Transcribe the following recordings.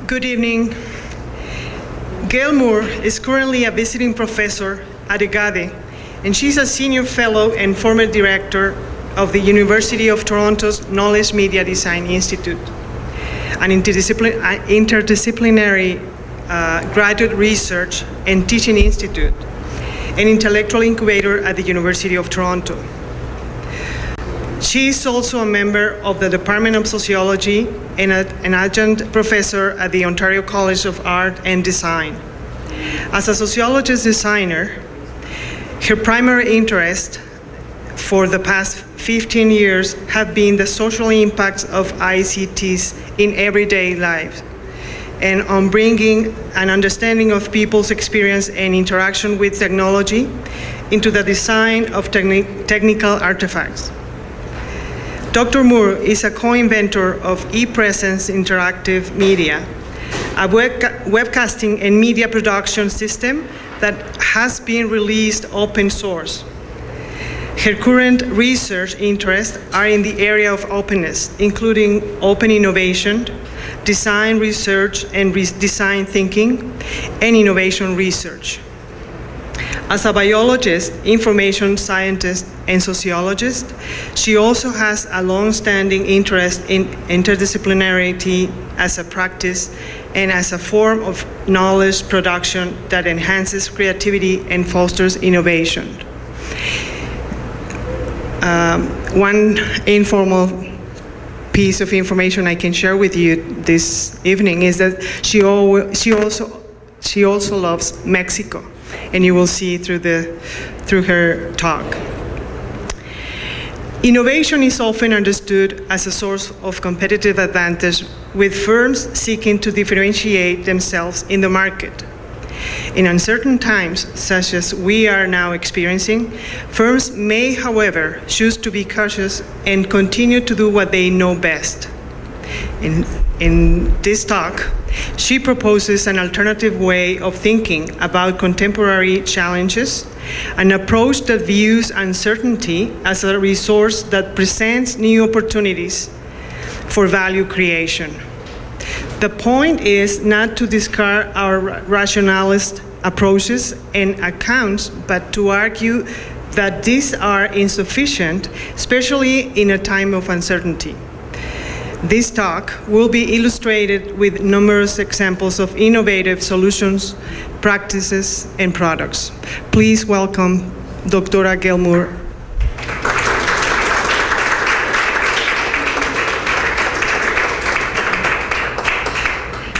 Good evening. Gale Moore is currently a visiting professor at EGADE, and she's a senior fellow and former director of the University of Toronto's Knowledge Media Design Institute, an interdisciplinary graduate research and teaching institute, an intellectual incubator at the University of Toronto. She is also a member of the Department of Sociology and an adjunct professor at the Ontario College of Art and Design. As a sociologist designer, her primary interest for the past 15 years have been the social impacts of ICTs in everyday life and on bringing an understanding of people's experience and interaction with technology into the design of technical artifacts. Dr. Moore is a co-inventor of ePresence Interactive Media, a webcasting and media production system that has been released open source. Her current research interests are in the area of openness, including open innovation, design research and design thinking, and innovation research. As a biologist, information scientist, and sociologist, she also has a long-standing interest in interdisciplinarity as a practice and as a form of knowledge production that enhances creativity and fosters innovation. One informal piece of information I can share with you this evening is that she also loves Mexico, and you will see through her talk. Innovation is often understood as a source of competitive advantage, with firms seeking to differentiate themselves in the market. In uncertain times, such as we are now experiencing, firms may, however, choose to be cautious and continue to do what they know best. In this talk, she proposes an alternative way of thinking about contemporary challenges, an approach that views uncertainty as a resource that presents new opportunities for value creation. The point is not to discard our rationalist approaches and accounts, but to argue that these are insufficient, especially in a time of uncertainty. This talk will be illustrated with numerous examples of innovative solutions, practices, and products. Please welcome Dr. Gale Moore.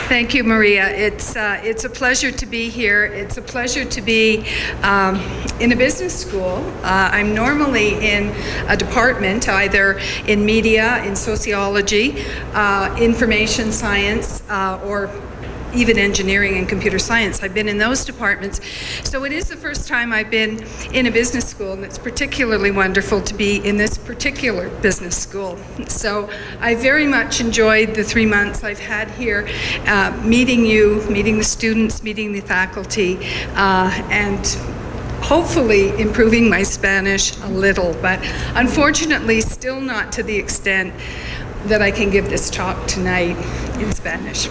Thank you, Maria. It's a pleasure to be here. It's a pleasure to be in a business school. I'm normally in a department, either in media, in sociology, information science, or even engineering and computer science. I've been in those departments. So it is the first time I've been in a business school, and it's particularly wonderful to be in this particular business school. So I very much enjoyed the 3 months I've had here, meeting you, meeting the students, meeting the faculty, and hopefully improving my Spanish a little, but unfortunately still not to the extent that I can give this talk tonight in Spanish.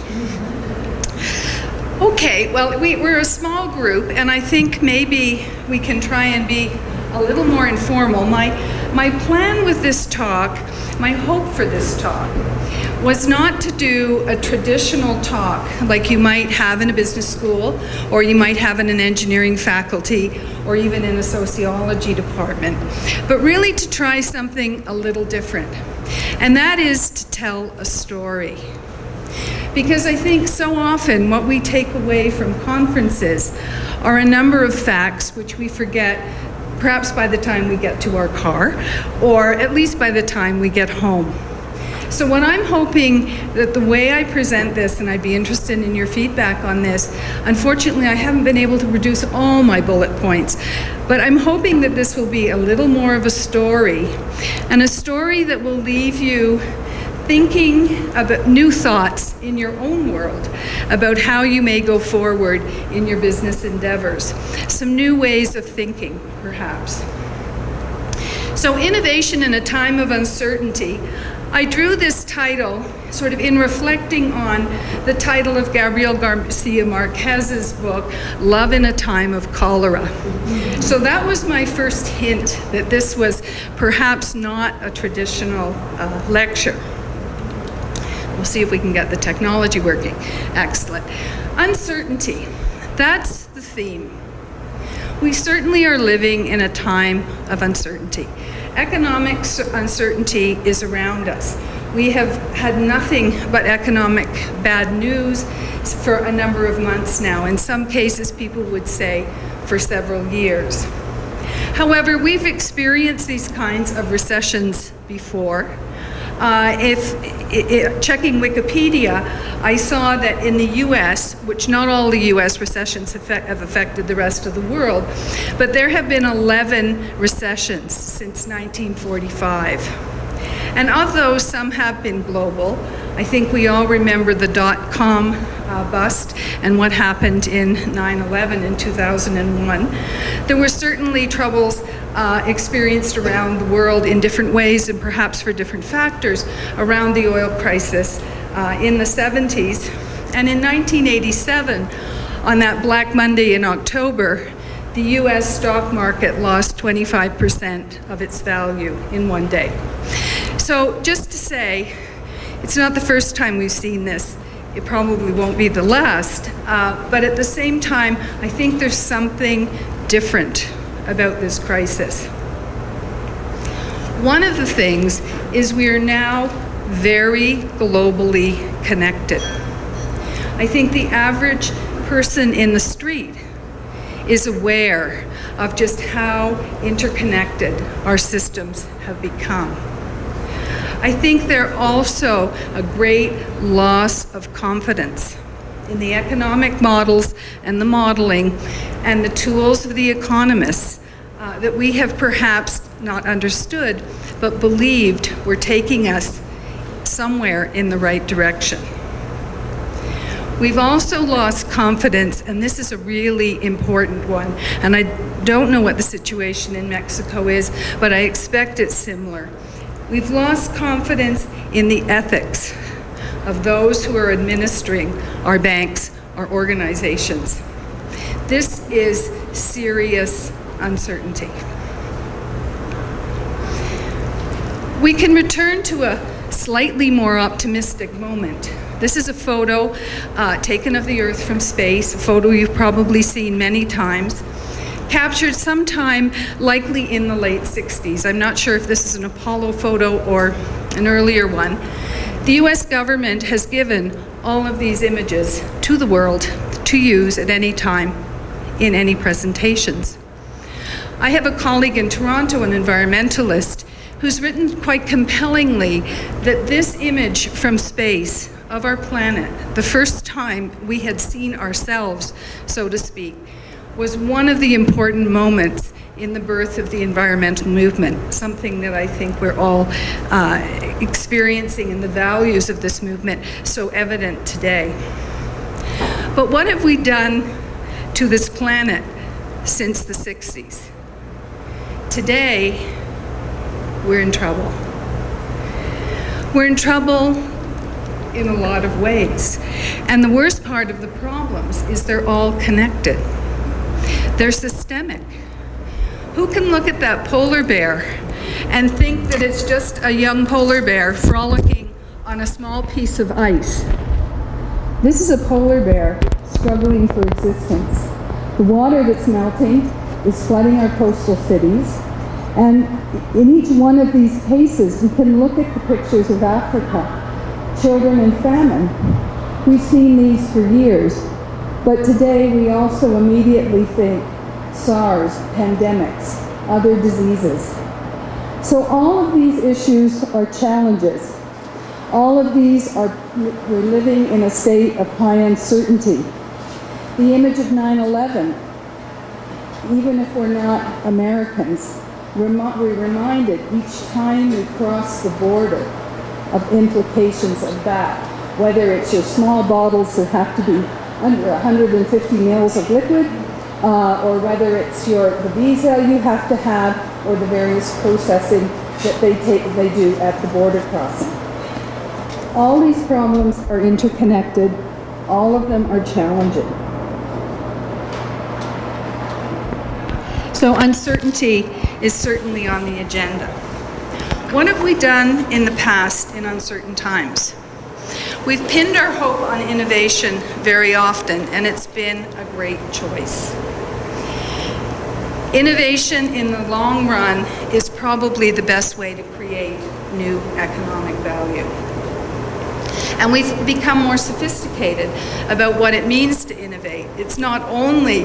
Okay, well, we're a small group, and I think maybe we can try and be a little more informal. My plan with this talk, my hope for this talk, was not to do a traditional talk like you might have in a business school, or you might have in an engineering faculty, or even in a sociology department, but really to try something a little different. And that is to tell a story. Because I think so often what we take away from conferences are a number of facts which we forget perhaps by the time we get to our car, or at least by the time we get home. So what I'm hoping that the way I present this, and I'd be interested in your feedback on this, unfortunately I haven't been able to produce all my bullet points, but I'm hoping that this will be a little more of a story, and a story that will leave you thinking about new thoughts in your own world about how you may go forward in your business endeavors. Some new ways of thinking, perhaps. So innovation in a time of uncertainty, I drew this title sort of in reflecting on the title of Gabriel Garcia Marquez's book, Love in a Time of Cholera. So that was my first hint that this was perhaps not a traditional lecture. We'll see if we can get the technology working. Excellent. Uncertainty. That's the theme. We certainly are living in a time of uncertainty. Economic uncertainty is around us. We have had nothing but economic bad news for a number of months now. In some cases, people would say for several years. However, we've experienced these kinds of recessions before. Checking Wikipedia, I saw that in the US, which not all the US recessions have affected the rest of the world, but there have been 11 recessions since 1945. And of those, some have been global. I think we all remember the dot-com bust and what happened in 9/11 in 2001. There were certainly troubles experienced around the world in different ways and perhaps for different factors around the oil crisis in the 70s. And in 1987, on that Black Monday in October, the US stock market lost 25% of its value in one day. So just to say, it's not the first time we've seen this. It probably won't be the last, but at the same time, I think there's something different about this crisis. One of the things is we are now very globally connected. I think the average person in the street is aware of just how interconnected our systems have become. I think there's also a great loss of confidence in the economic models and the modeling and the tools of the economists that we have perhaps not understood but believed were taking us somewhere in the right direction. We've also lost confidence, and this is a really important one, and I don't know what the situation in Mexico is, but I expect it's similar. We've lost confidence in the ethics of those who are administering our banks, our organizations. This is serious uncertainty. We can return to a slightly more optimistic moment. This is a photo taken of the Earth from space, a photo you've probably seen many times, captured sometime likely in the late 60s. I'm not sure if this is an Apollo photo or an earlier one. The US government has given all of these images to the world to use at any time in any presentations. I have a colleague in Toronto, an environmentalist, who's written quite compellingly that this image from space of our planet, the first time we had seen ourselves, so to speak, was one of the important moments in the birth of the environmental movement, something that I think we're all experiencing, and the values of this movement so evident today. But what have we done to this planet since the 60s? Today, we're in trouble. We're in trouble in a lot of ways. And the worst part of the problems is they're all connected. They're systemic. Who can look at that polar bear and think that it's just a young polar bear frolicking on a small piece of ice? This is a polar bear struggling for existence. The water that's melting is flooding our coastal cities. And in each one of these cases, we can look at the pictures of Africa, children in famine. We've seen these for years, but today we also immediately think SARS, pandemics, other diseases. So all of these issues are challenges. All of these we're living in a state of high uncertainty. The image of 9/11, even if we're not Americans, we're reminded each time we cross the border of implications of that, whether it's your small bottles that have to be under 150 mils of liquid, or whether it's the visa you have to have, or the various processing that they do at the border crossing. All these problems are interconnected. All of them are challenging. So uncertainty is certainly on the agenda. What have we done in the past in uncertain times? We've pinned our hope on innovation very often, and it's been a great choice. Innovation in the long run is probably the best way to create new economic value. And we've become more sophisticated about what it means to innovate. It's not only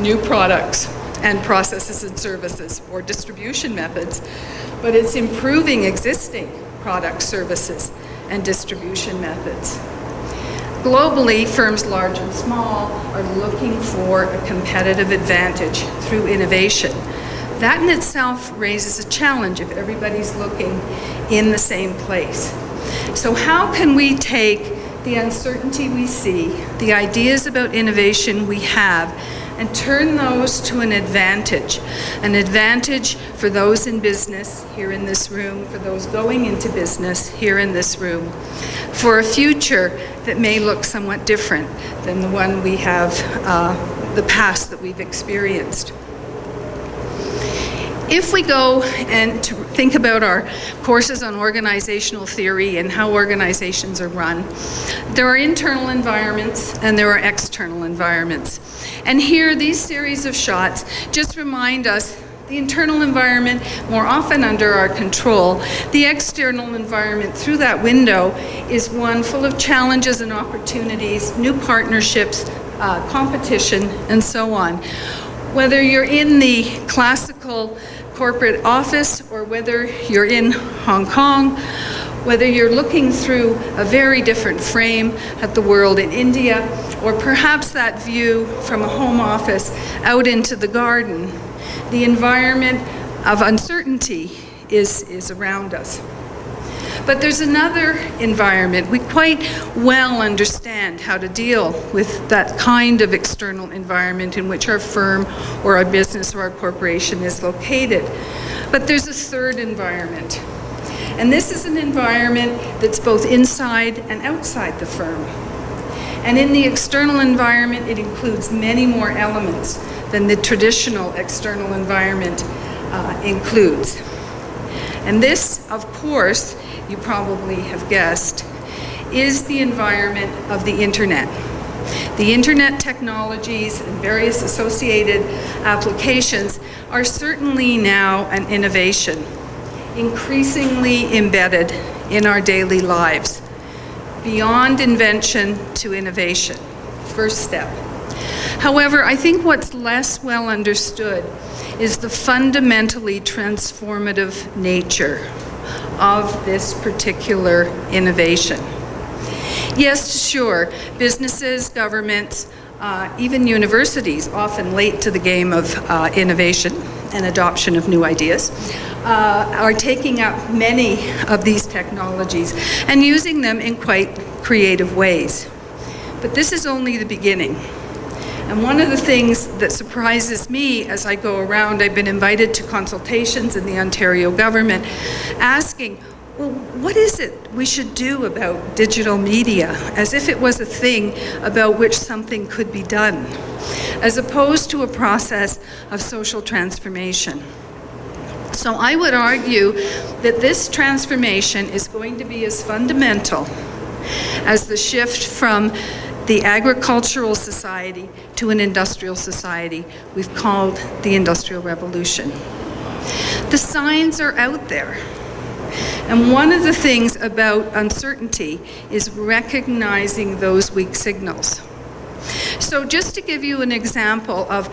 new products and processes and services or distribution methods, but it's improving existing products, services, and distribution methods. Globally, firms large and small are looking for a competitive advantage through innovation. That in itself raises a challenge if everybody's looking in the same place. So how can we take the uncertainty we see, the ideas about innovation we have, and turn those to an advantage for those in business here in this room, for those going into business here in this room, for a future that may look somewhat different than the one we have, the past that we've experienced. If we go and to think about our courses on organizational theory and how organizations are run, there are internal environments and there are external environments. And here, these series of shots just remind us the internal environment more often under our control. The external environment through that window is one full of challenges and opportunities, new partnerships, competition, and so on. Whether you're in the classical corporate office or whether you're in Hong Kong, whether you're looking through a very different frame at the world in India, or perhaps that view from a home office out into the garden, the environment of uncertainty is around us. But there's another environment. We quite well understand how to deal with that kind of external environment in which our firm or our business or our corporation is located. But there's a third environment. And this is an environment that's both inside and outside the firm. And in the external environment, it includes many more elements than the traditional external environment includes. And this, of course, you probably have guessed, is the environment of the internet. The internet technologies and various associated applications are certainly now an innovation, increasingly embedded in our daily lives, beyond invention to innovation. First step. However, I think what's less well understood is the fundamentally transformative nature of this particular innovation. Yes, sure, businesses, governments, even universities, often late to the game of innovation and adoption of new ideas, are taking up many of these technologies and using them in quite creative ways. But this is only the beginning. And one of the things that surprises me as I go around, I've been invited to consultations in the Ontario government asking, well, what is it we should do about digital media, as if it was a thing about which something could be done, as opposed to a process of social transformation. So I would argue that this transformation is going to be as fundamental as the shift from the agricultural society to an industrial society we've called the Industrial Revolution. The signs are out there. And one of the things about uncertainty is recognizing those weak signals. So just to give you an example of,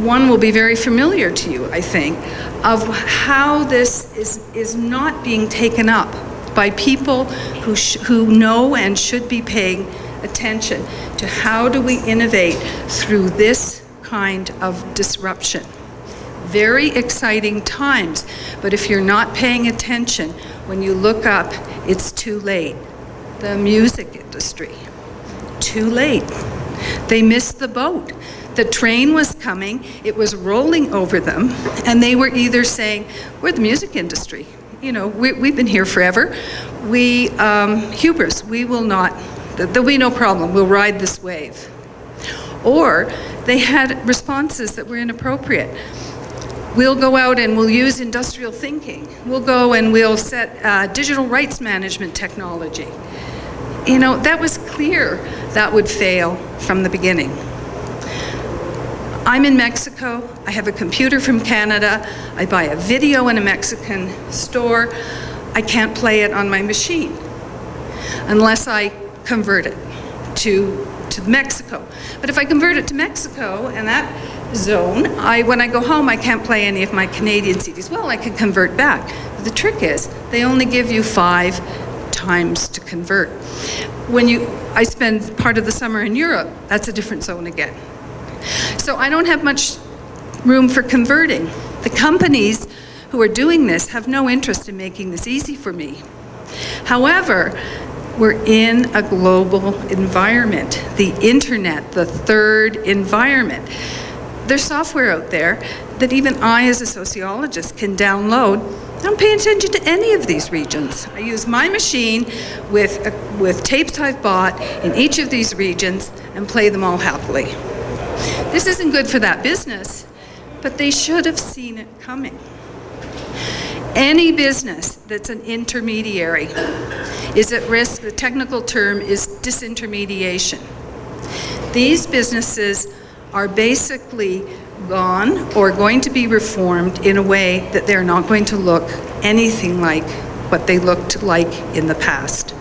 one will be very familiar to you, I think, of how this is not being taken up by people who know and should be paying attention to how do we innovate through this kind of disruption. Very exciting times, but if you're not paying attention, when you look up, it's too late. The music industry, too late. They missed the boat. The train was coming, it was rolling over them, and they were either saying, we're the music industry. You know, we've been here forever. hubris, we will not, there'll be no problem, we'll ride this wave. Or they had responses that were inappropriate. We'll go out and we'll use industrial thinking. We'll go and we'll set digital rights management technology. You know, that was clear that would fail from the beginning. I'm in Mexico. I have a computer from Canada. I buy a video in a Mexican store. I can't play it on my machine unless I convert it to Mexico. But if I convert it to Mexico and that zone, when I go home, I can't play any of my Canadian CDs. Well, I could convert back. But the trick is, they only give you 5 times to convert. I spend part of the summer in Europe, that's a different zone again. So I don't have much room for converting. The companies who are doing this have no interest in making this easy for me. However, we're in a global environment, the internet, the third environment. There's software out there that even I, as a sociologist, can download. I don't pay attention to any of these regions. I use my machine with tapes I've bought in each of these regions and play them all happily. This isn't good for that business, but they should have seen it coming. Any business that's an intermediary is at risk. The technical term is disintermediation. These businesses are basically gone or going to be reformed in a way that they're not going to look anything like what they looked like in the past.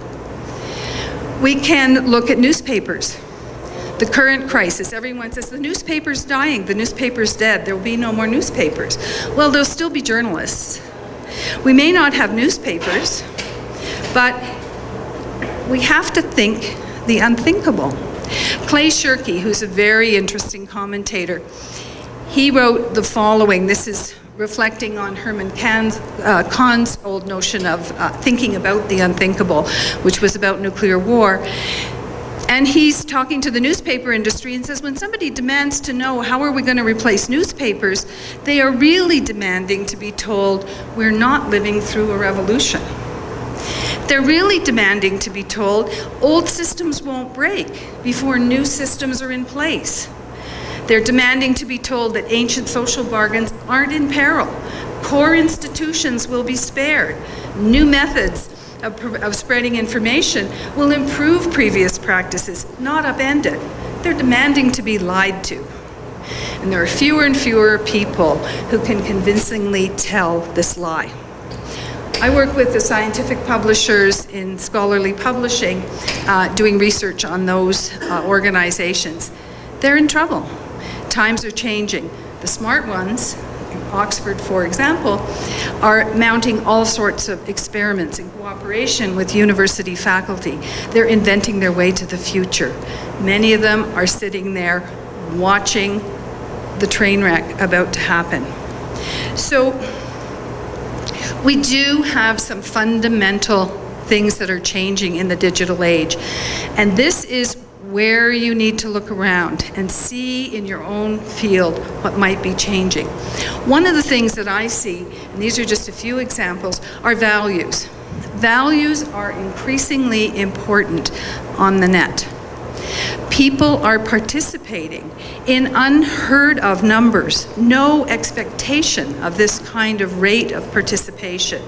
We can look at newspapers. The current crisis, everyone says the newspaper's dying, the newspaper's dead, there will be no more newspapers. Well, there'll still be journalists. We may not have newspapers, but we have to think the unthinkable. Clay Shirky, who's a very interesting commentator, he wrote the following. This is reflecting on Herman Kahn's old notion of thinking about the unthinkable, which was about nuclear war. And he's talking to the newspaper industry and says, when somebody demands to know how are we going to replace newspapers, they are really demanding to be told we're not living through a revolution. They're really demanding to be told old systems won't break before new systems are in place. They're demanding to be told that ancient social bargains aren't in peril. Core institutions will be spared. New methods of spreading information will improve previous practices, not upend it. They're demanding to be lied to. And there are fewer and fewer people who can convincingly tell this lie. I work with the scientific publishers in scholarly publishing, doing research on those organizations. They're in trouble. Times are changing. The smart ones, Oxford, for example, are mounting all sorts of experiments in cooperation with university faculty. They're inventing their way to the future. Many of them are sitting there watching the train wreck about to happen. So we do have some fundamental things that are changing in the digital age. And this is where you need to look around and see in your own field what might be changing. One of the things that I see, and these are just a few examples, are values. Values are increasingly important on the net. People are participating in unheard of numbers, no expectation of this kind of rate of participation.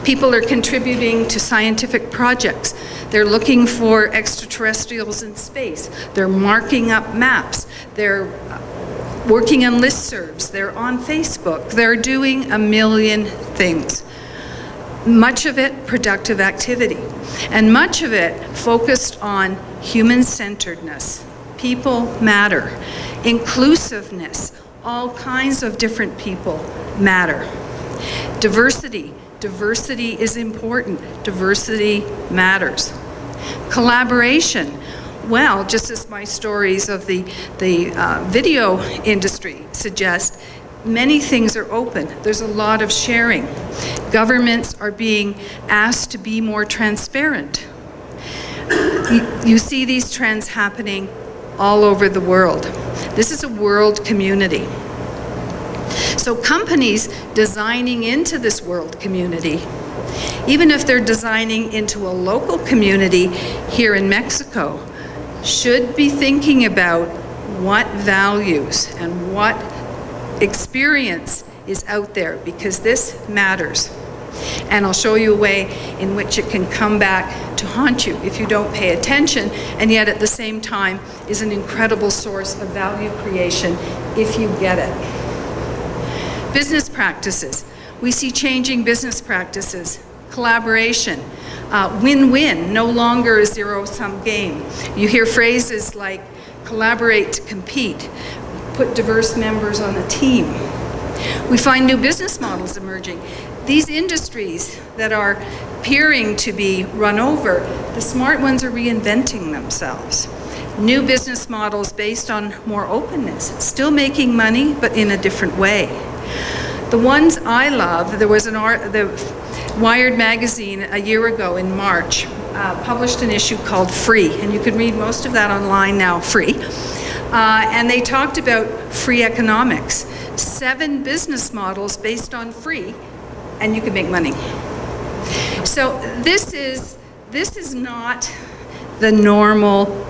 People are contributing to scientific projects. They're looking for extraterrestrials in space. They're marking up maps. They're working on listservs. They're on Facebook. They're doing a million things. Much of it productive activity, and much of it focused on human-centeredness. People matter. Inclusiveness. All kinds of different people matter. Diversity. Diversity is important. Diversity matters. Collaboration. Well, just as my stories of the video industry suggest, many things are open. There's a lot of sharing. Governments are being asked to be more transparent. You see these trends happening all over the world. This is a world community. So companies designing into this world community even if they're designing into a local community here in Mexico, should be thinking about what values and what experience is out there, because this matters. And I'll show you a way in which it can come back to haunt you if you don't pay attention, and yet at the same time is an incredible source of value creation if you get it. Business practices. We see changing business practices. Collaboration. Win-win, no longer a zero-sum game. You hear phrases like collaborate to compete, put diverse members on a team. We find new business models emerging. These industries that are appearing to be run over, the smart ones are reinventing themselves. New business models based on more openness, still making money, but in a different way. The ones I love, there was the Wired magazine a year ago in March published an issue called Free, and you can read most of that online now, free. And they talked about free economics. 7 business models based on free, and you can make money. So this is not the normal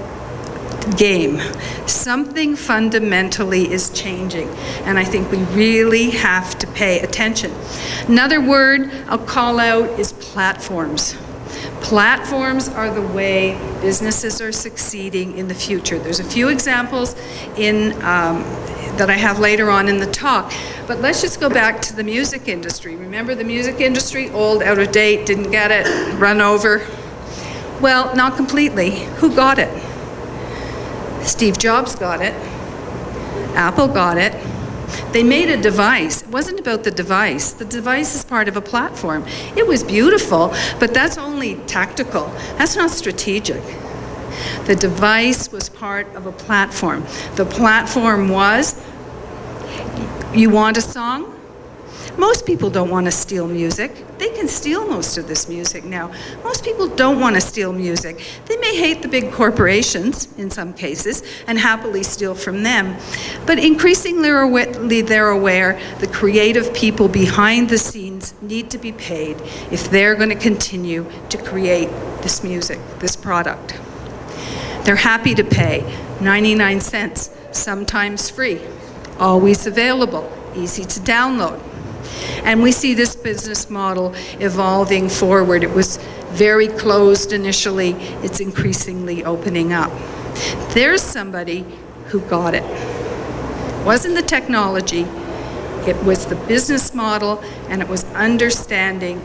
game. Something fundamentally is changing, and I think we really have to pay attention. Another word I'll call out is platforms. Platforms are the way businesses are succeeding in the future. There's a few examples that I have later on in the talk, but let's just go back to the music industry. Remember the music industry? Old, out of date, didn't get it, run over. Well, not completely. Who got it? Steve Jobs got it. Apple got it. They made a device. It wasn't about the device. The device is part of a platform. It was beautiful, but that's only tactical. That's not strategic. The device was part of a platform. The platform was, you want a song? Most people don't want to steal music. They can steal most of this music now. Most people don't want to steal music. They may hate the big corporations in some cases and happily steal from them. But increasingly they're aware the creative people behind the scenes need to be paid if they're going to continue to create this music, this product. They're happy to pay 99 cents, sometimes free, always available, easy to download. And we see this business model evolving forward. It was very closed initially. It's increasingly opening up. There's somebody who got it. It wasn't the technology. It was the business model, and it was understanding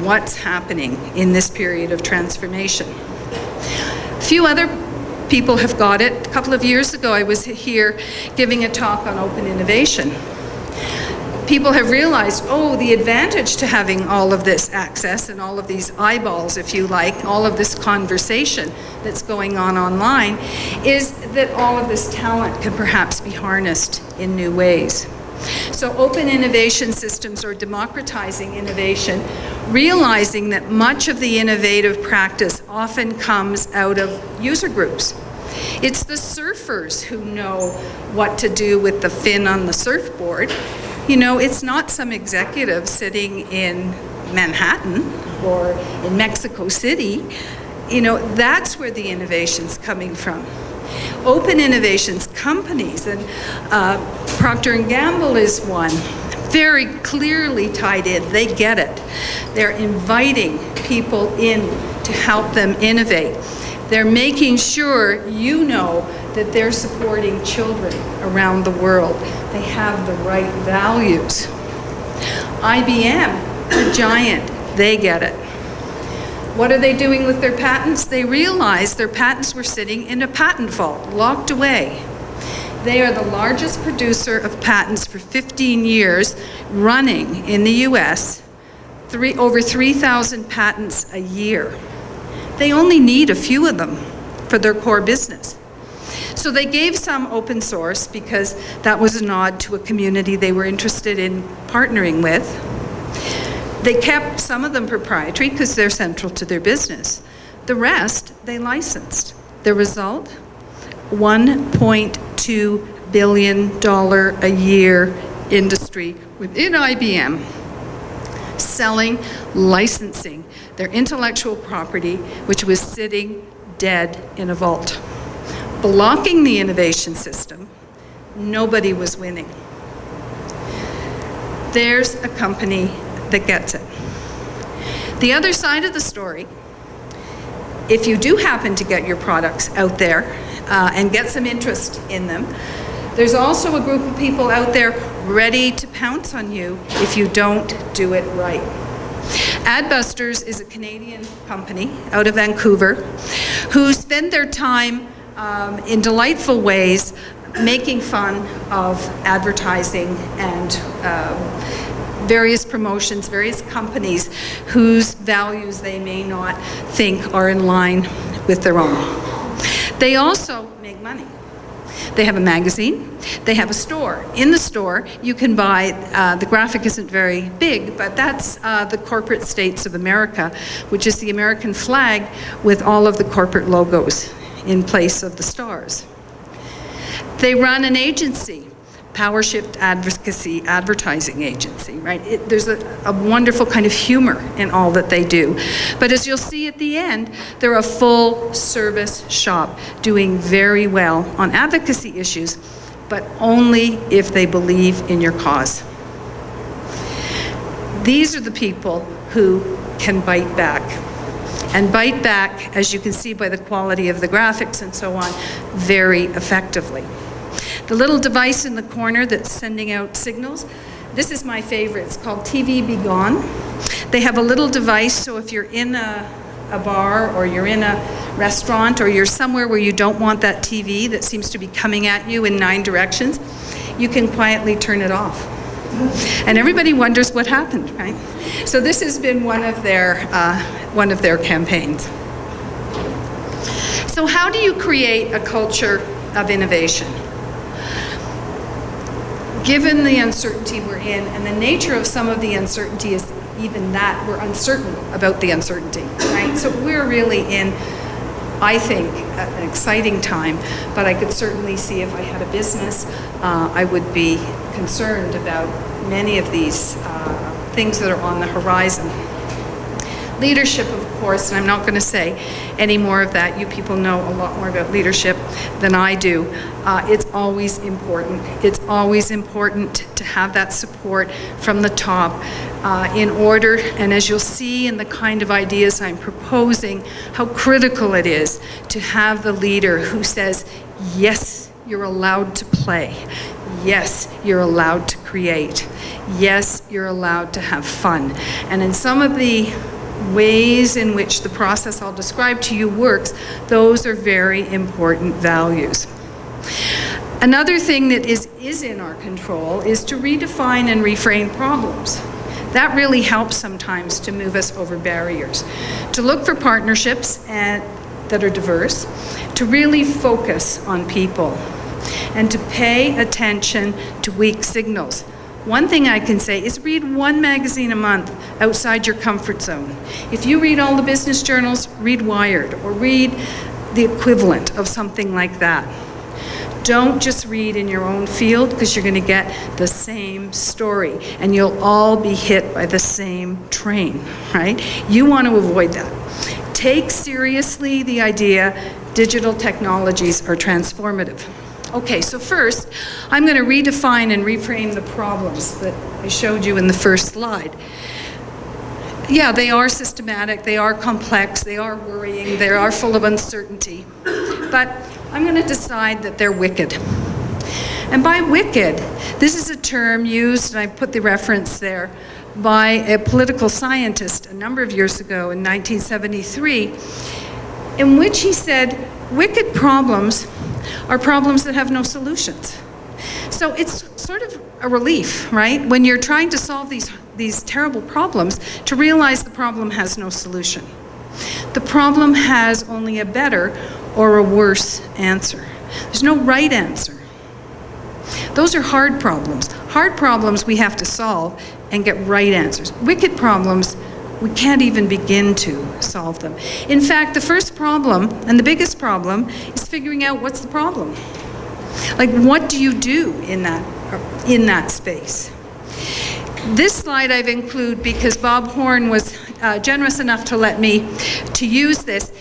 what's happening in this period of transformation. A few other people have got it. A couple of years ago, I was here giving a talk on open innovation. People have realized, the advantage to having all of this access and all of these eyeballs, if you like, all of this conversation that's going on online, is that all of this talent can perhaps be harnessed in new ways. So open innovation systems are democratizing innovation, realizing that much of the innovative practice often comes out of user groups. It's the surfers who know what to do with the fin on the surfboard. You know, it's not some executive sitting in Manhattan or in Mexico City. You know, that's where the innovation's coming from. Open innovations companies, and Procter & Gamble is one, very clearly tied in. They get it. They're inviting people in to help them innovate. They're making sure you know that they're supporting children around the world. They have the right values. IBM, a giant, they get it. What are they doing with their patents? They realized their patents were sitting in a patent vault, locked away. They are the largest producer of patents for 15 years, running in the US, over 3,000 patents a year. They only need a few of them for their core business. So they gave some open source because that was a nod to a community they were interested in partnering with. They kept some of them proprietary because they're central to their business. The rest, they licensed. The result? $1.2 billion a year industry within IBM, selling licensing their intellectual property, which was sitting dead in a vault. Blocking the innovation system, nobody was winning. There's a company that gets it. The other side of the story, if you do happen to get your products out there and get some interest in them, there's also a group of people out there ready to pounce on you if you don't do it right. Adbusters is a Canadian company out of Vancouver who spend their time in delightful ways making fun of advertising and various promotions, various companies whose values they may not think are in line with their own. They also make money. They have a magazine, they have a store. In the store, you can buy, the graphic isn't very big, but that's the corporate states of America, which is the American flag with all of the corporate logos in place of the stars. They run an agency, PowerShift Advocacy Advertising Agency, right? There's a wonderful kind of humor in all that they do. But as you'll see at the end, they're a full service shop doing very well on advocacy issues, but only if they believe in your cause. These are the people who can bite back. And bite back, as you can see by the quality of the graphics and so on, very effectively. The little device in the corner that's sending out signals, this is my favorite. It's called TV Be Gone. They have a little device, so if you're in a bar or you're in a restaurant or you're somewhere where you don't want that TV that seems to be coming at you in 9 directions, you can quietly turn it off. And everybody wonders what happened, right? So this has been one of their campaigns. So how do you create a culture of innovation? Given the uncertainty we're in, and the nature of some of the uncertainty is even that we're uncertain about the uncertainty, right? So we're really in, I think, an exciting time, but I could certainly see if I had a business, I would be concerned about many of these things that are on the horizon. Leadership, of course, and I'm not going to say any more of that. You people know a lot more about leadership than I do. It's always important. It's always important to have that support from the top in order, and as you'll see in the kind of ideas I'm proposing, how critical it is to have the leader who says, yes, you're allowed to play. Yes, you're allowed to create. Yes, you're allowed to have fun. And in some of the ways in which the process I'll describe to you works, those are very important values. Another thing that is in our control is to redefine and reframe problems. That really helps sometimes to move us over barriers, to look for partnerships that are diverse, to really focus on people, and to pay attention to weak signals. One thing I can say is read one magazine a month outside your comfort zone. If you read all the business journals, read Wired or read the equivalent of something like that. Don't just read in your own field because you're going to get the same story and you'll all be hit by the same train, right? You want to avoid that. Take seriously the idea digital technologies are transformative. Okay, so first, I'm going to redefine and reframe the problems that I showed you in the first slide. Yeah, they are systematic, they are complex, they are worrying, they are full of uncertainty. But I'm going to decide that they're wicked. And by wicked, this is a term used, and I put the reference there, by a political scientist a number of years ago in 1973, in which he said, wicked problems are problems that have no solutions. So it's sort of a relief, right? When you're trying to solve these terrible problems, to realize the problem has no solution. The problem has only a better or a worse answer. There's no right answer. Those are hard problems. Hard problems we have to solve and get right answers. Wicked problems, we can't even begin to solve them. In fact, the first problem, and the biggest problem, is figuring out what's the problem. Like, what do you do in that space? This slide I've included because Bob Horn was generous enough to let me to use this.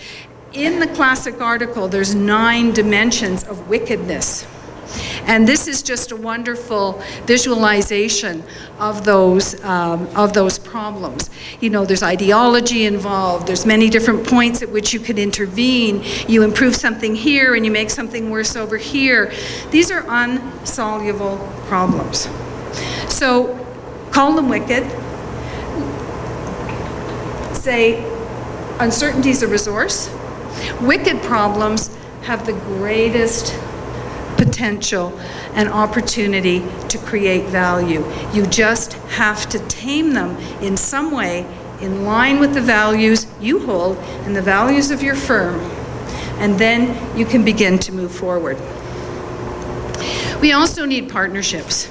In the classic article, there's 9 dimensions of wickedness. And this is just a wonderful visualization of those problems. You know, there's ideology involved. There's many different points at which you could intervene. You improve something here and you make something worse over here. These are unsoluble problems. So call them wicked. Say uncertainty is a resource. Wicked problems have the greatest potential and opportunity to create value. You just have to tame them in some way in line with the values you hold and the values of your firm, and then you can begin to move forward. We also need partnerships.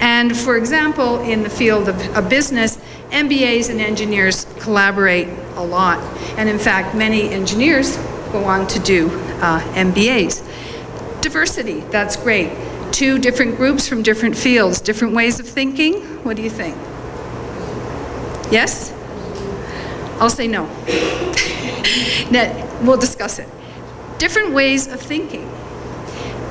And for example, in the field of business, MBAs and engineers collaborate a lot. And in fact, many engineers go on to do MBAs. Diversity, that's great. 2 different groups from different fields, different ways of thinking. What do you think? Yes? I'll say no. We'll discuss it. Different ways of thinking.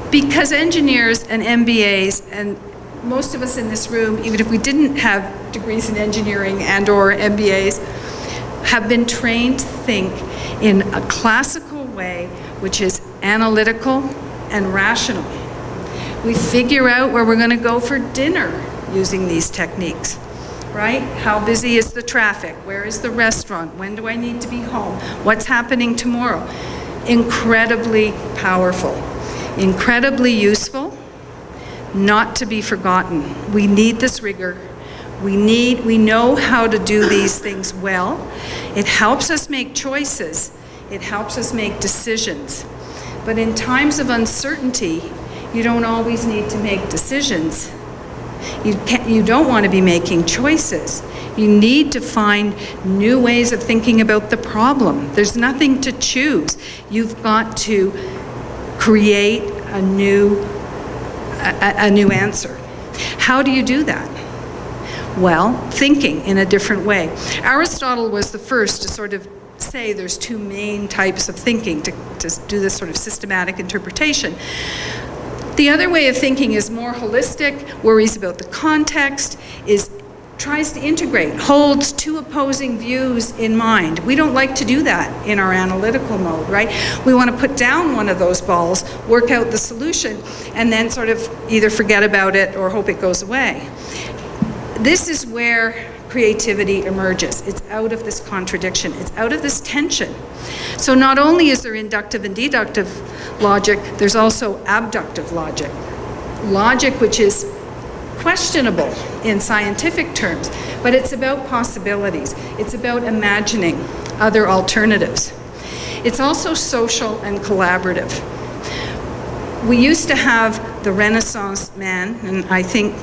Because engineers and MBAs, and most of us in this room, even if we didn't have degrees in engineering and or MBAs, have been trained to think in a classical way, which is analytical and rational. We figure out where we're going to go for dinner using these techniques, right? How busy is the traffic? Where is the restaurant? When do I need to be home? What's happening tomorrow? Incredibly powerful, incredibly useful, not to be forgotten. We need this rigor. We know how to do these things well. It helps us make choices. It helps us make decisions. But in times of uncertainty, you don't always need to make decisions. You don't want to be making choices. You need to find new ways of thinking about the problem. There's nothing to choose. You've got to create a new answer. How do you do that? Well, thinking in a different way. Aristotle was the first to sort of say there's 2 main types of thinking to do this sort of systematic interpretation. The other way of thinking is more holistic, worries about the context, tries to integrate, holds 2 opposing views in mind. We don't like to do that in our analytical mode, right? We want to put down one of those balls, work out the solution, and then sort of either forget about it or hope it goes away. This is where creativity emerges. It's out of this contradiction. It's out of this tension. So not only is there inductive and deductive logic, there's also abductive logic. Logic which is questionable in scientific terms, but it's about possibilities. It's about imagining other alternatives. It's also social and collaborative. We used to have the Renaissance man, and I think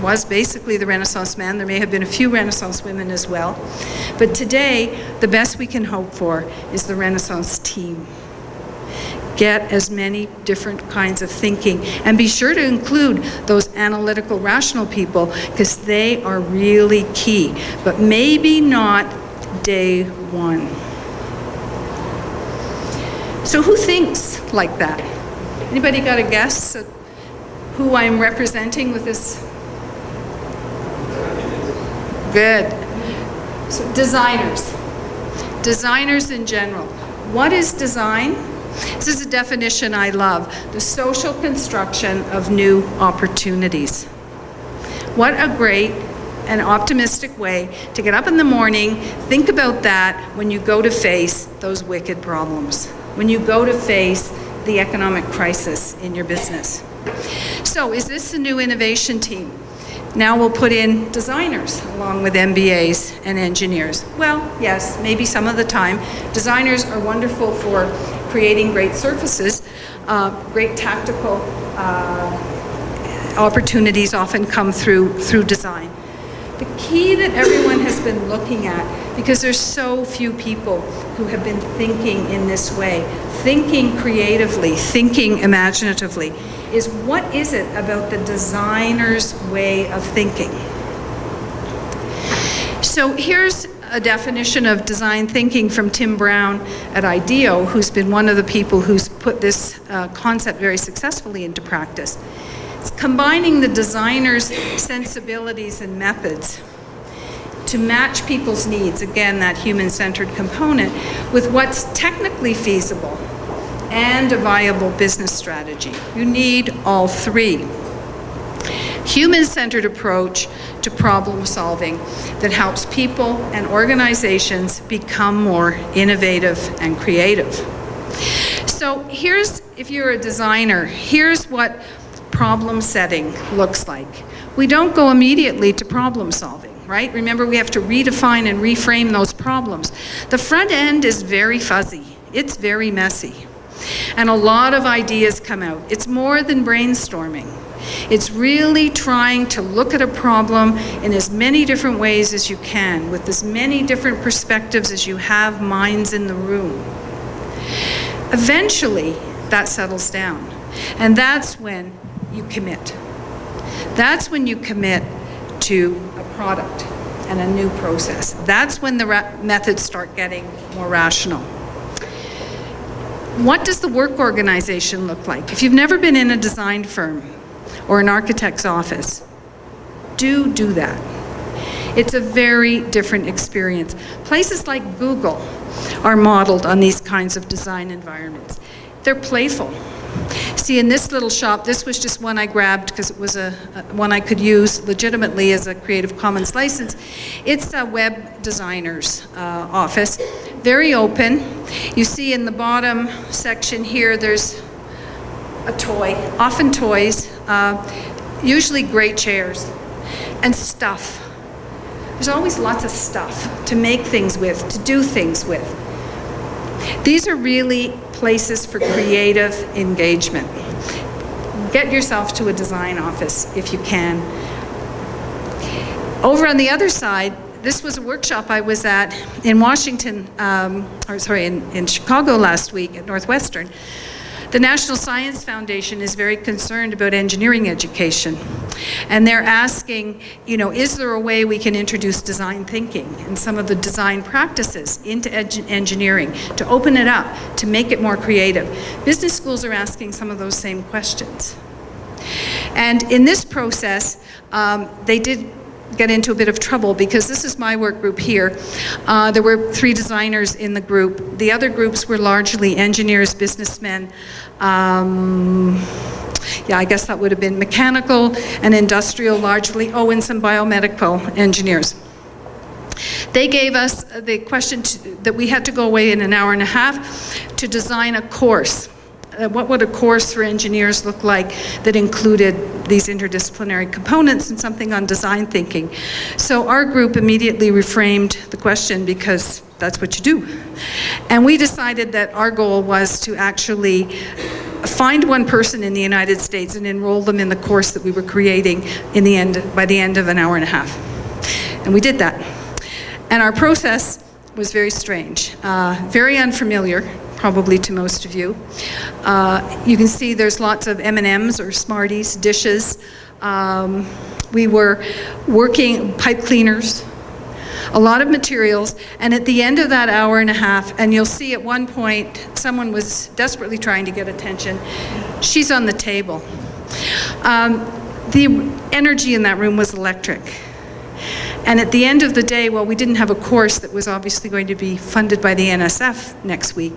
was basically the Renaissance man. There may have been a few Renaissance women as well. But today, the best we can hope for is the Renaissance team. Get as many different kinds of thinking, and be sure to include those analytical, rational people, because they are really key, but maybe not day one. So who thinks like that? Anybody got a guess at who I'm representing with this? Good. So designers. Designers in general. What is design? This is a definition I love. The social construction of new opportunities. What a great and optimistic way to get up in the morning, think about that when you go to face those wicked problems, when you go to face the economic crisis in your business. So is this the new innovation team? Now we'll put in designers along with MBAs and engineers. Well, yes, maybe some of the time. Designers are wonderful for creating great surfaces. Great tactical opportunities often come through design. The key that everyone has been looking at, because there's so few people who have been thinking in this way, thinking creatively, thinking imaginatively, is what is it about the designer's way of thinking? So here's a definition of design thinking from Tim Brown at IDEO, who's been one of the people who's put this concept very successfully into practice. It's combining the designer's sensibilities and methods to match people's needs, again, that human-centered component, with what's technically feasible and a viable business strategy. You need all three. Human-centered approach to problem solving that helps people and organizations become more innovative and creative. So here's, if you're a designer, here's what problem setting looks like. We don't go immediately to problem solving, right? Remember, we have to redefine and reframe those problems. The front end is very fuzzy. It's very messy. And a lot of ideas come out. It's more than brainstorming. It's really trying to look at a problem in as many different ways as you can, with as many different perspectives as you have minds in the room. Eventually, that settles down. And that's when you commit. That's when you commit to a product and a new process. That's when the methods start getting more rational. What does the work organization look like? If you've never been in a design firm or an architect's office, do that. It's a very different experience. Places like Google are modeled on these kinds of design environments. They're playful. See, in this little shop, this was just one I grabbed because it was one I could use legitimately as a Creative Commons license. It's a web designer's office, very open. You see in the bottom section here, there's a toy, often toys, usually great chairs, and stuff. There's always lots of stuff to make things with, to do things with. These are really places for creative engagement. Get yourself to a design office if you can. Over on the other side, this was a workshop I was at in Washington, in Chicago last week at Northwestern. The National Science Foundation is very concerned about engineering education. And they're asking, is there a way we can introduce design thinking and some of the design practices into engineering, to open it up, to make it more creative? Business schools are asking some of those same questions. And in this process, they did get into a bit of trouble because this is my work group here. There were 3 designers in the group. The other groups were largely engineers, businessmen. I guess that would have been mechanical and industrial largely. Oh, and some biomedical engineers. They gave us the question that we had to go away in an hour and a half to design a course. What would a course for engineers look like that included these interdisciplinary components and something on design thinking? So our group immediately reframed the question because that's what you do. And we decided that our goal was to actually find one person in the United States and enroll them in the course that we were creating by the end of an hour and a half. And we did that. And our process was very strange, very unfamiliar, probably to most of you. You can see there's lots of M&Ms or Smarties, dishes. We were working pipe cleaners, a lot of materials, and at the end of that hour and a half, and you'll see at one point, someone was desperately trying to get attention. She's on the table. The energy in that room was electric. And at the end of the day, while we didn't have a course that was obviously going to be funded by the NSF next week,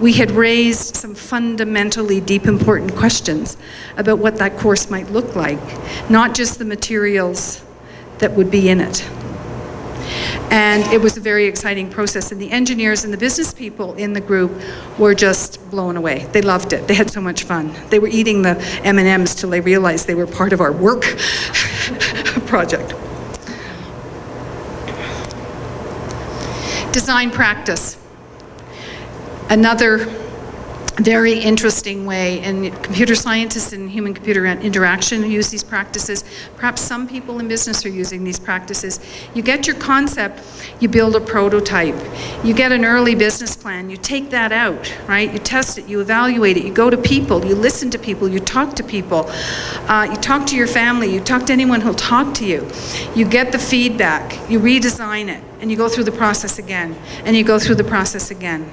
we had raised some fundamentally deep, important questions about what that course might look like, not just the materials that would be in it. And it was a very exciting process, and the engineers and the business people in the group were just blown away. They loved it. They had so much fun. They were eating the M&Ms till they realized they were part of our work project. Design practice. Another very interesting way, and computer scientists and human-computer interaction use these practices. Perhaps some people in business are using these practices. You get your concept, you build a prototype. You get an early business plan, you take that out, right? You test it, you evaluate it, you go to people, you listen to people, you talk to people, you talk to your family, you talk to anyone who'll talk to you. You get the feedback, you redesign it, and you go through the process again, and you go through the process again.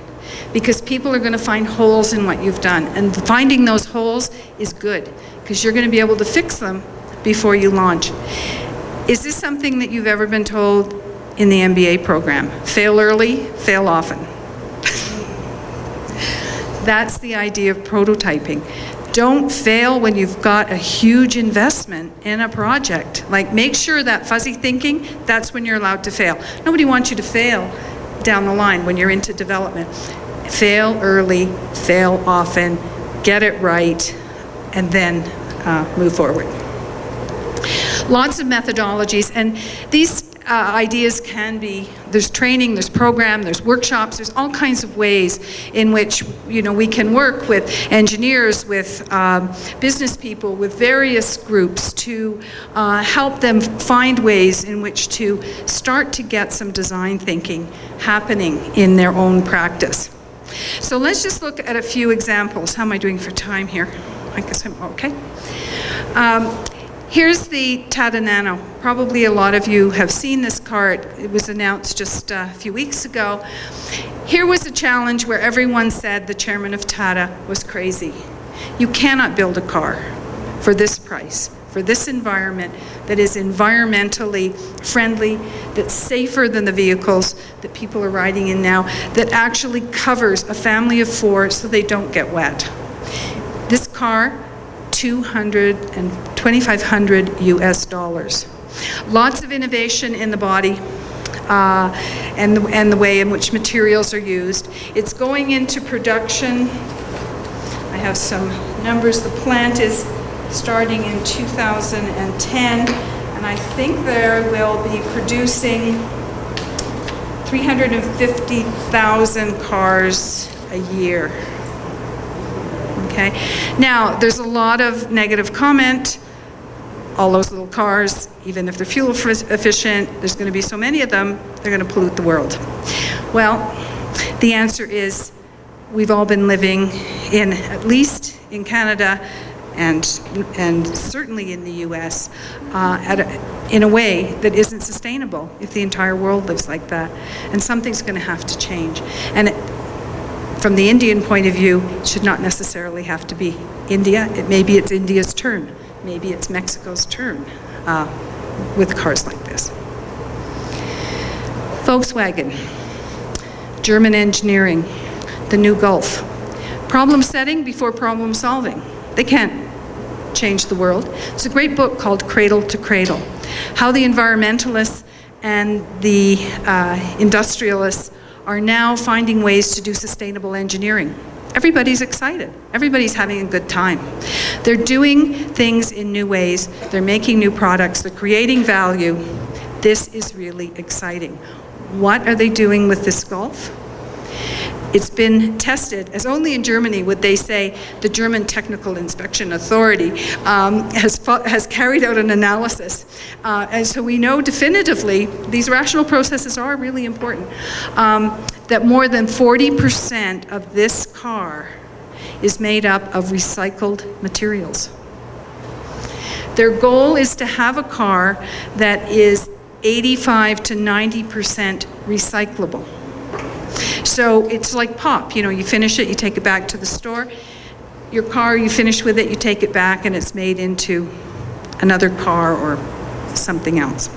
Because people are going to find holes in what you've done. And finding those holes is good, because you're going to be able to fix them before you launch. Is this something that you've ever been told in the MBA program? Fail early, fail often. That's the idea of prototyping. Don't fail when you've got a huge investment in a project. Like, make sure that fuzzy thinking, that's when you're allowed to fail. Nobody wants you to fail down the line when you're into development. Fail early, fail often, get it right, and then move forward. Lots of methodologies, and these ideas can be, there's training, there's program, there's workshops, there's all kinds of ways in which, you know, we can work with engineers, with business people, with various groups to help them find ways in which to start to get some design thinking happening in their own practice. So let's just look at a few examples. How am I doing for time here? I guess I'm okay. Here's the Tata Nano. Probably a lot of you have seen this car. It was announced just a few weeks ago. Here was a challenge where everyone said the chairman of Tata was crazy. You cannot build a car for this price, for this environment, that is environmentally friendly, that's safer than the vehicles that people are riding in now, that actually covers a family of 4 so they don't get wet. This car, $2,500 US. Lots of innovation in the body and the way in which materials are used. It's going into production. I have some numbers. The plant is starting in 2010, and I think there will be producing 350,000 cars a year. Okay. Now, there's a lot of negative comment. All those little cars, even if they're fuel efficient, there's going to be so many of them, they're going to pollute the world. Well, the answer is we've all been living in, at least in Canada, and certainly in the US, in a way that isn't sustainable if the entire world lives like that. And something's going to have to change. And from the Indian point of view, it should not necessarily have to be India. Maybe it's India's turn. Maybe it's Mexico's turn with cars like this. Volkswagen, German engineering, the new Gulf. Problem setting before problem solving. They can't change the world. It's a great book called Cradle to Cradle. How the environmentalists and the industrialists are now finding ways to do sustainable engineering. Everybody's excited. Everybody's having a good time. They're doing things in new ways. They're making new products. They're creating value. This is really exciting. What are they doing with this Golf? It's been tested, as only in Germany would they say the German Technical Inspection Authority has carried out an analysis. And so we know definitively these rational processes are really important, that more than 40% of this car is made up of recycled materials. Their goal is to have a car that is 85 to 90% recyclable. So it's like pop, you know, you finish it, you take it back to the store. Your car, you finish with it, you take it back, and it's made into another car or something else.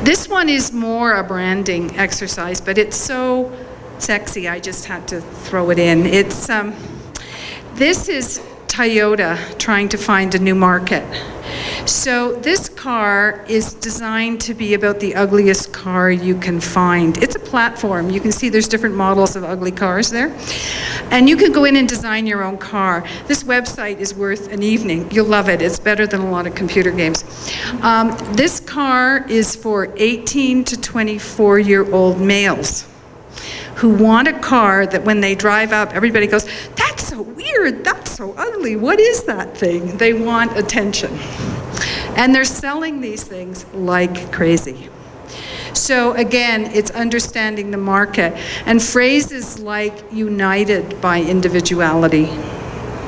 This one is more a branding exercise, but it's so sexy, I just had to throw it in. It's this is Toyota trying to find a new market. So this car is designed to be about the ugliest car you can find. It's a platform. You can see there's different models of ugly cars there. And you can go in and design your own car. This website is worth an evening. You'll love it. It's better than a lot of computer games. This car is for 18 to 24-year-old males who want a car that when they drive up, everybody goes, "That's so weird, that's so ugly, what is that thing?" They want attention. And they're selling these things like crazy. So again, it's understanding the market. And phrases like united by individuality.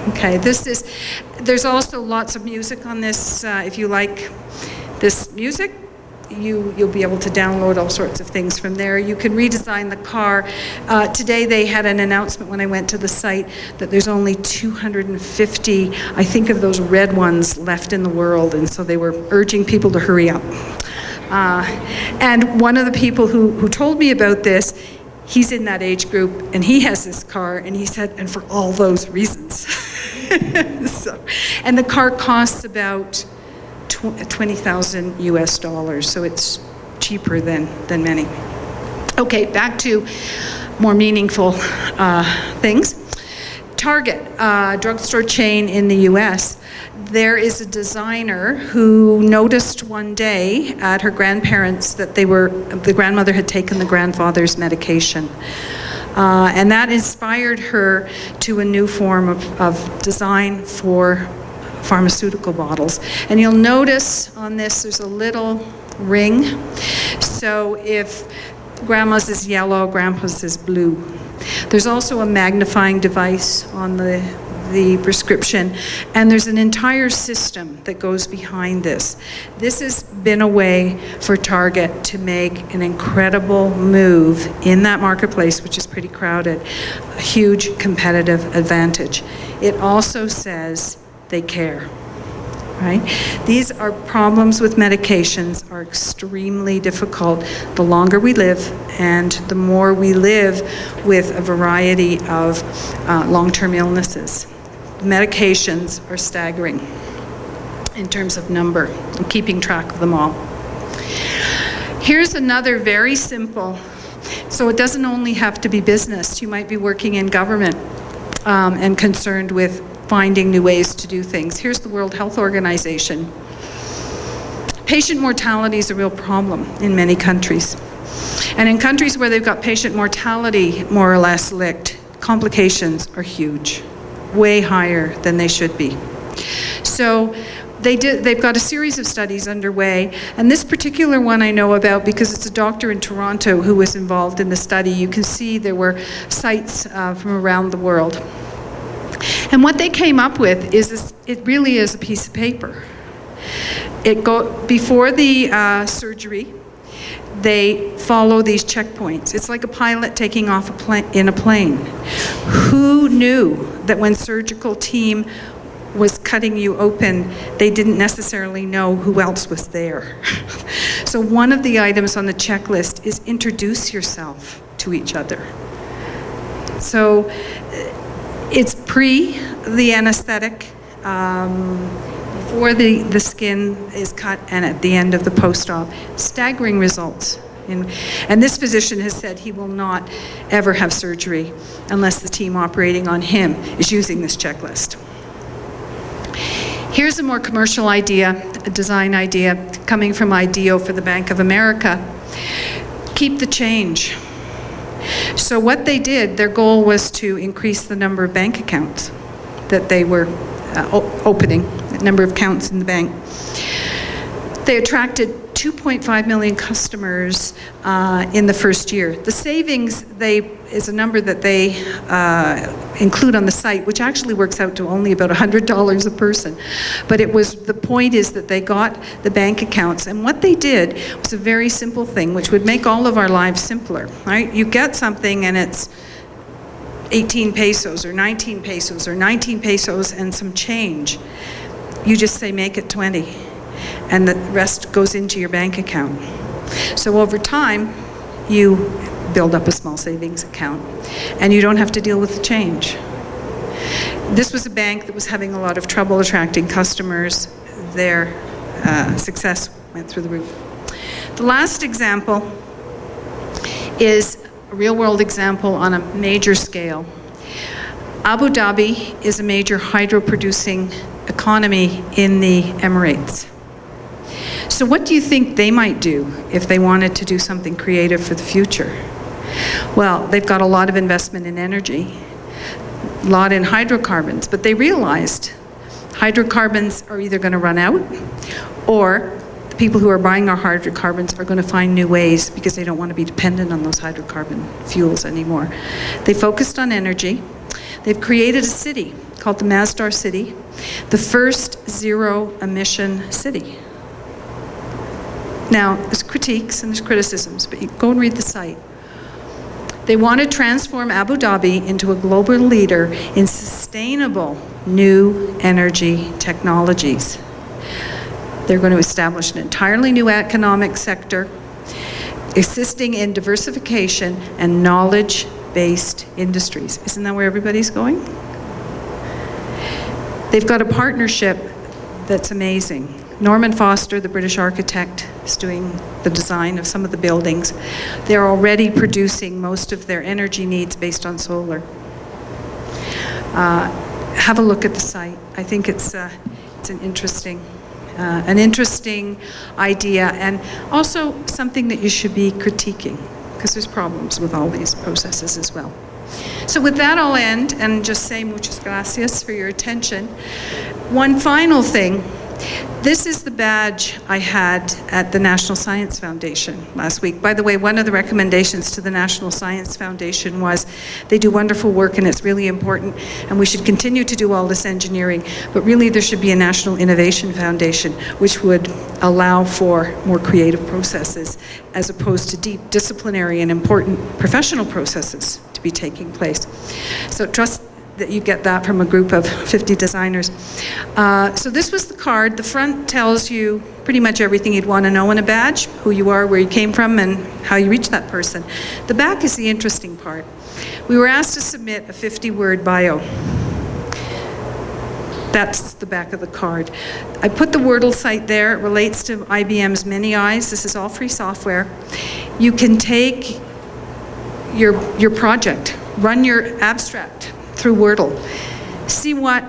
Okay, there's also lots of music on this. If you like this music, you'll be able to download all sorts of things from there. You can redesign the car. Today they had an announcement when I went to the site that there's only 250, I think, of those red ones left in the world, and so they were urging people to hurry up. And one of the people who told me about this, he's in that age group, and he has this car, and he said, and for all those reasons. And the car costs about $20,000 US, so it's cheaper than many. Okay, back to more meaningful things. Target, drugstore chain in the US. There is a designer who noticed one day at her grandparents that the grandmother had taken the grandfather's medication. And that inspired her to a new form of design for pharmaceutical bottles. And you'll notice on this there's a little ring. So if grandma's is yellow, grandpa's is blue. There's also a magnifying device on the prescription, and there's an entire system that goes behind this. This has been a way for Target to make an incredible move in that marketplace, which is pretty crowded, a huge competitive advantage. It also says they care, right? These are problems with medications are extremely difficult the longer we live and the more we live with a variety of long-term illnesses. Medications are staggering in terms of number and keeping track of them all. Here's another very simple, so it doesn't only have to be business. You might be working in government and concerned with finding new ways to do things. Here's the World Health Organization. Patient mortality is a real problem in many countries. And in countries where they've got patient mortality more or less licked, complications are huge, way higher than they should be. So they've got a series of studies underway, and this particular one I know about because it's a doctor in Toronto who was involved in the study. You can see there were sites from around the world. And what they came up with is it really is a piece of paper. Before the surgery, they follow these checkpoints. It's like a pilot taking off in a plane. Who knew that when surgical team was cutting you open, they didn't necessarily know who else was there? So one of the items on the checklist is introduce yourself to each other. So it's pre the anesthetic, before the skin is cut, and at the end of the post-op. Staggering results. And this physician has said he will not ever have surgery unless the team operating on him is using this checklist. Here's a more commercial idea, a design idea, coming from IDEO for the Bank of America. Keep the change. So what they did, their goal was to increase the number of bank accounts that they were opening, the number of accounts in the bank. They attracted 2.5 million customers in the first year. The savings is a number that they include on the site, which actually works out to only about $100 a person. But the point is that they got the bank accounts, and what they did was a very simple thing, which would make all of our lives simpler, right? You get something and it's 18 pesos or 19 pesos or 19 pesos and some change. You just say, make it 20. And the rest goes into your bank account. So over time, you build up a small savings account, and you don't have to deal with the change. This was a bank that was having a lot of trouble attracting customers. Their success went through the roof. The last example is a real-world example on a major scale. Abu Dhabi is a major hydro-producing economy in the Emirates. So what do you think they might do if they wanted to do something creative for the future? Well, they've got a lot of investment in energy, a lot in hydrocarbons, but they realized hydrocarbons are either going to run out, or the people who are buying our hydrocarbons are going to find new ways because they don't want to be dependent on those hydrocarbon fuels anymore. They focused on energy. They've created a city called the Masdar City, the first zero-emission city. Now, there's critiques and there's criticisms, but you go and read the site. They want to transform Abu Dhabi into a global leader in sustainable new energy technologies. They're going to establish an entirely new economic sector, assisting in diversification and knowledge-based industries. Isn't that where everybody's going? They've got a partnership that's amazing. Norman Foster, the British architect, is doing the design of some of the buildings. They're already producing most of their energy needs based on solar. Have a look at the site. I think it's an interesting idea, and also something that you should be critiquing, because there's problems with all these processes as well. So with that, I'll end and just say muchas gracias for your attention. One final thing. This is the badge I had at the National Science Foundation last week. By the way, one of the recommendations to the National Science Foundation was they do wonderful work and it's really important and we should continue to do all this engineering, but really there should be a National Innovation Foundation which would allow for more creative processes as opposed to deep disciplinary and important professional processes to be taking place. So trust that you get that from a group of 50 designers. So this was the card. The front tells you pretty much everything you'd want to know in a badge, who you are, where you came from, and how you reach that person. The back is the interesting part. We were asked to submit a 50-word bio. That's the back of the card. I put the Wordle site there. It relates to IBM's Many Eyes. This is all free software. You can take your project, run your abstract through Wordle. See what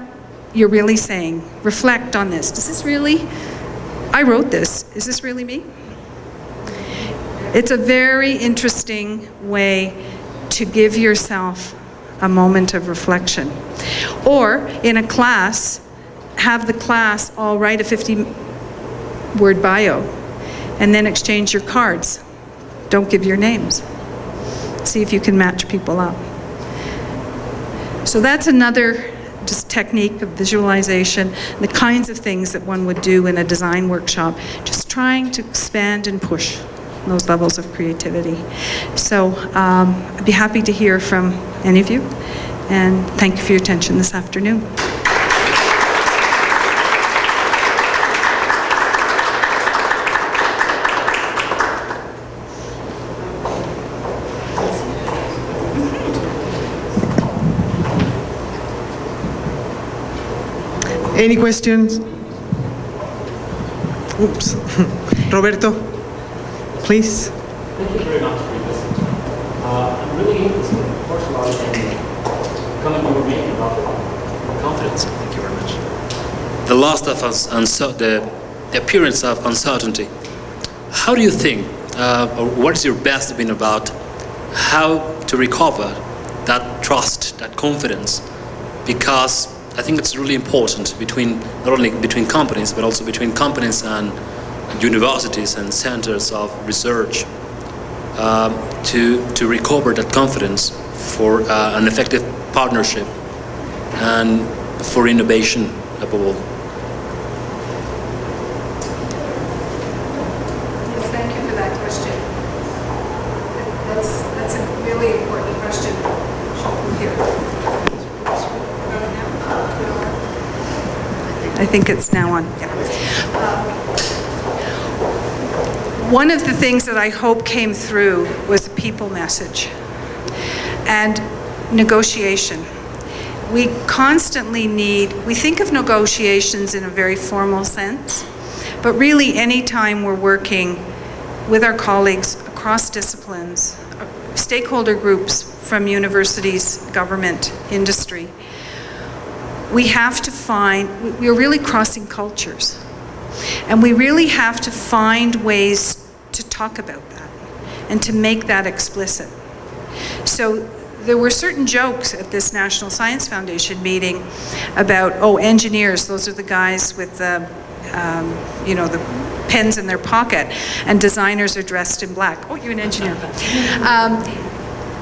you're really saying. Reflect on this. Does this really, I wrote this. Is this really me? It's a very interesting way to give yourself a moment of reflection. Or in a class, have the class all write a 50-word bio and then exchange your cards. Don't give your names. See if you can match people up. So that's another just technique of visualization, the kinds of things that one would do in a design workshop, just trying to expand and push those levels of creativity. So I'd be happy to hear from any of you, and thank you for your attention this afternoon. Any questions? Oops. Roberto, please. Thank you very much for your visit. I'm really interested in the first lot of the comment you were making about confidence. Thank you very much. The loss of the appearance of uncertainty. How do you think, or what is your best opinion about how to recover that trust, that confidence? Because I think it's really important between, not only between companies, but also between companies and universities and centers of research to recover that confidence for an effective partnership and for innovation above all. Yes, thank you for that question. That's a really important question. Here. I think it's now on. Yeah. One of the things that I hope came through was the people message and negotiation. We constantly we think of negotiations in a very formal sense, but really anytime we're working with our colleagues across disciplines, stakeholder groups from universities, government, industry, we have to we're really crossing cultures. And we really have to find ways to talk about that and to make that explicit. So there were certain jokes at this National Science Foundation meeting about, oh, engineers, those are the guys with the, the pens in their pocket, and designers are dressed in black. Oh, you're an engineer.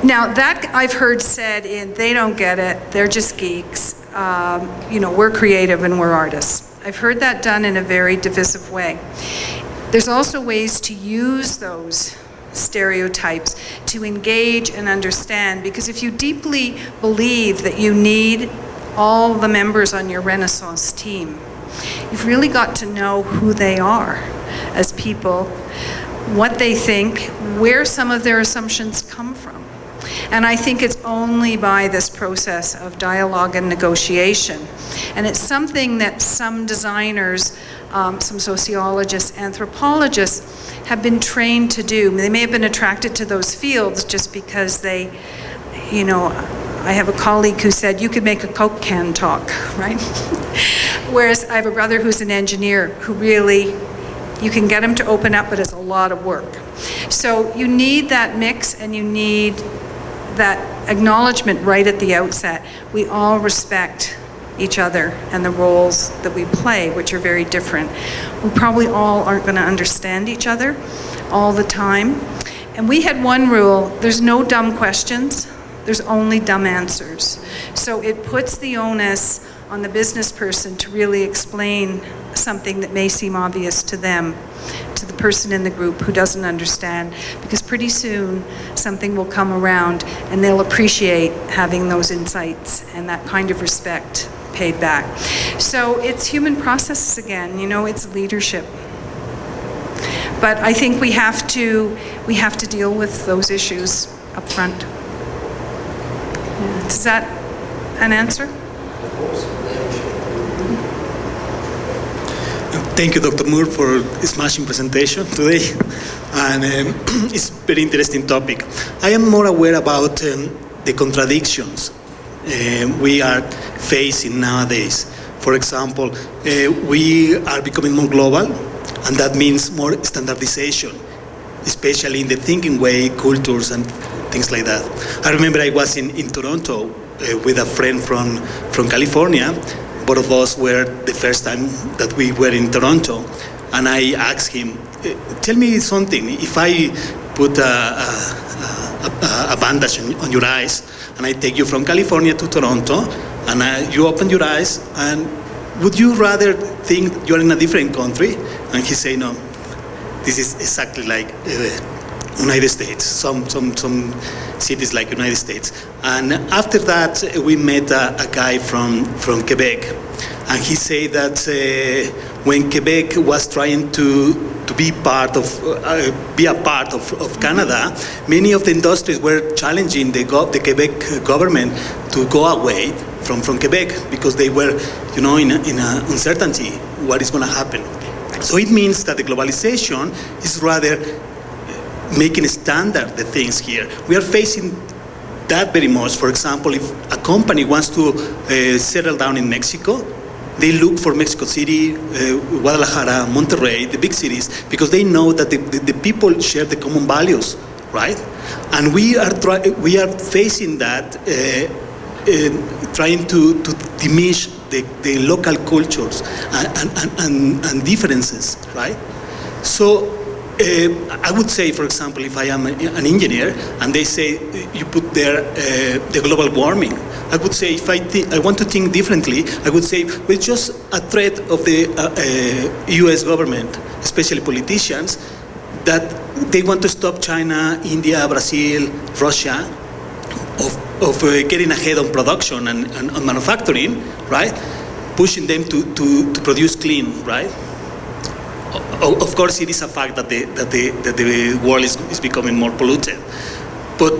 Now that I've heard said in, they don't get it, they're just geeks, we're creative and we're artists. I've heard that done in a very divisive way. There's also ways to use those stereotypes to engage and understand, because if you deeply believe that you need all the members on your Renaissance team, you've really got to know who they are as people, what they think, where some of their assumptions come from. And I think it's only by this process of dialogue and negotiation. And it's something that some designers, some sociologists, anthropologists have been trained to do. They may have been attracted to those fields just because they, I have a colleague who said, you could make a Coke can talk, right? Whereas I have a brother who's an engineer who really, you can get him to open up, but it's a lot of work. So you need that mix, and you need that acknowledgement right at the outset. We all respect each other and the roles that we play, which are very different. We probably all aren't going to understand each other all the time. And we had one rule: there's no dumb questions, there's only dumb answers. So it puts the onus on the business person to really explain something that may seem obvious to them, to the person in the group who doesn't understand, because pretty soon something will come around and they'll appreciate having those insights and that kind of respect paid back. So it's human processes again, it's leadership. But I think we have to deal with those issues up front. Is that an answer? Thank you, Dr. Moore, for a smashing presentation today. And it's a very interesting topic. I am more aware about the contradictions we are facing nowadays. For example, we are becoming more global, and that means more standardization, especially in the thinking way, cultures, and things like that. I remember I was in Toronto with a friend from California. Both of us were the first time that we were in Toronto, and I asked him, tell me something, if I put a bandage on your eyes and I take you from California to Toronto and you open your eyes, and would you rather think you're in a different country? And he said, no, this is exactly like United States, some cities like United States. And after that, we met a guy from Quebec, and he said that when Quebec was trying to be a part of Canada, many of the industries were challenging the Quebec government to go away from Quebec, because they were, in a uncertainty what is going to happen. So it means that the globalization is rather making standard the things here. We are facing that very much. For example, if a company wants to settle down in Mexico, they look for Mexico City, Guadalajara, Monterrey, the big cities, because they know that the people share the common values, right? And we are facing that, trying to diminish the local cultures and differences, right? So I would say, for example, if I am an engineer and they say you put there the global warming, I would say if I want to think differently, I would say it's just a threat of the U.S. government, especially politicians, that they want to stop China, India, Brazil, Russia of getting ahead on production and on manufacturing, right? Pushing them to produce clean, right? Of course, it is a fact that the world is becoming more polluted. But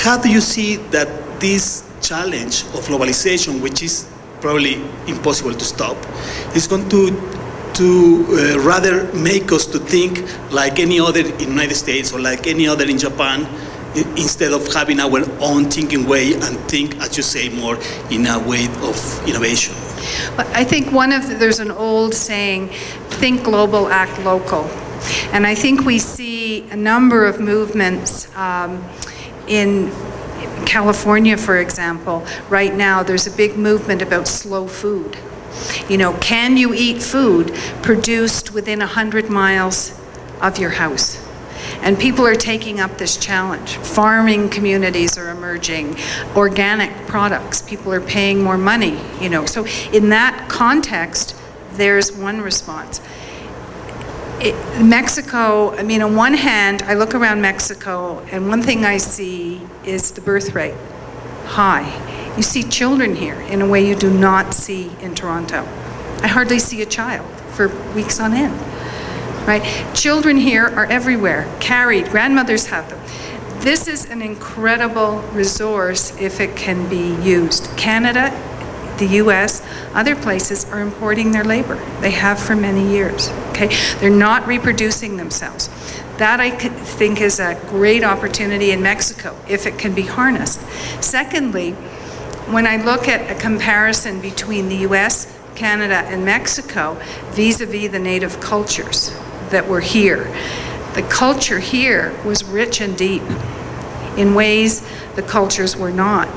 how do you see that this challenge of globalization, which is probably impossible to stop, is going to rather make us to think like any other in the United States or like any other in Japan, instead of having our own thinking way and think, as you say, more in a way of innovation? Well, I think there's an old saying, think global, act local. And I think we see a number of movements in California, for example, right now there's a big movement about slow food. You know, can you eat food produced within 100 miles of your house? And people are taking up this challenge. Farming communities are emerging, organic products, people are paying more money, you know. So in that context, there's one response. Mexico, I mean, on one hand, I look around Mexico, and one thing I see is the birth rate high. You see children here in a way you do not see in Toronto. I hardly see a child for weeks on end, right? Children here are everywhere, carried, grandmothers have them. This is an incredible resource if it can be used. Canada, the US, other places are importing their labor. They have for many years, okay? They're not reproducing themselves. That I think is a great opportunity in Mexico if it can be harnessed. Secondly, when I look at a comparison between the US, Canada, and Mexico vis-a-vis the native cultures that were here, the culture here was rich and deep in ways the cultures were not